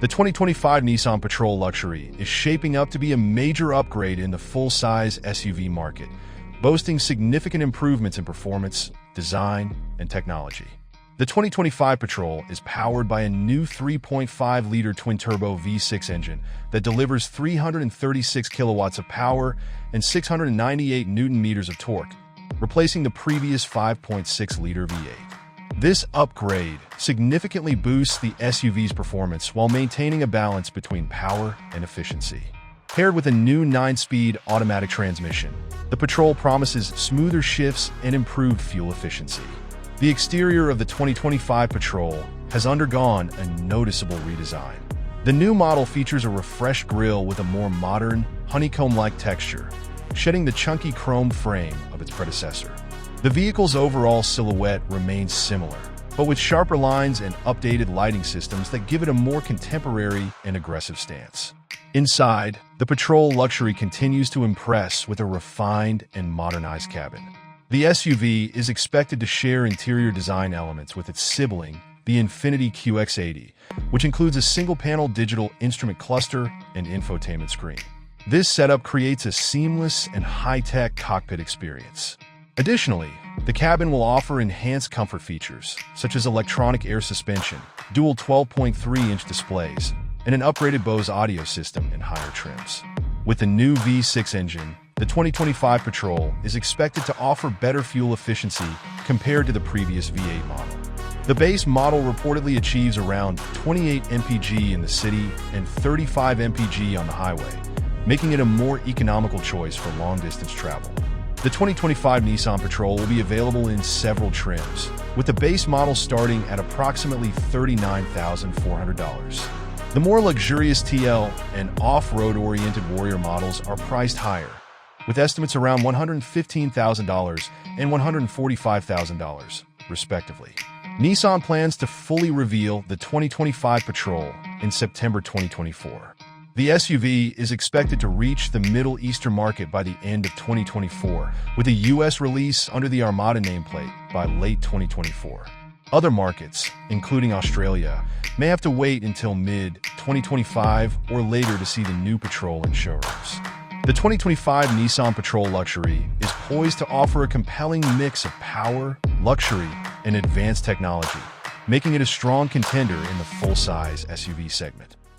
The 2025 Nissan Patrol Luxury is shaping up to be a major upgrade in the full-size SUV market, boasting significant improvements in performance, design, and technology. The 2025 Patrol is powered by a new 3.5-liter twin-turbo V6 engine that delivers 336 kilowatts of power and 698 newton-meters of torque, replacing the previous 5.6-liter V8. This upgrade significantly boosts the SUV's performance while maintaining a balance between power and efficiency. Paired with a new 9-speed automatic transmission, the Patrol promises smoother shifts and improved fuel efficiency. The exterior of the 2025 Patrol has undergone a noticeable redesign. The new model features a refreshed grille with a more modern, honeycomb-like texture, shedding the chunky chrome frame of its predecessor. The vehicle's overall silhouette remains similar, but with sharper lines and updated lighting systems that give it a more contemporary and aggressive stance. Inside, the Patrol Luxury continues to impress with a refined and modernized cabin. The SUV is expected to share interior design elements with its sibling, the Infiniti QX80, which includes a single-panel digital instrument cluster and infotainment screen. This setup creates a seamless and high-tech cockpit experience. Additionally, the cabin will offer enhanced comfort features, such as electronic air suspension, dual 12.3-inch displays, and an upgraded Bose audio system in higher trims. With the new V6 engine, the 2025 Patrol is expected to offer better fuel efficiency compared to the previous V8 model. The base model reportedly achieves around 28 mpg in the city and 35 mpg on the highway, making it a more economical choice for long-distance travel. The 2025 Nissan Patrol will be available in several trims, with the base model starting at approximately $39,400. The more luxurious TL and off-road-oriented Warrior models are priced higher, with estimates around $115,000 and $145,000, respectively. Nissan plans to fully reveal the 2025 Patrol in September 2024. The SUV is expected to reach the Middle Eastern market by the end of 2024, with a U.S. release under the Armada nameplate by late 2024. Other markets, including Australia, may have to wait until mid-2025 or later to see the new Patrol in showrooms. The 2025 Nissan Patrol Luxury is poised to offer a compelling mix of power, luxury, and advanced technology, making it a strong contender in the full-size SUV segment.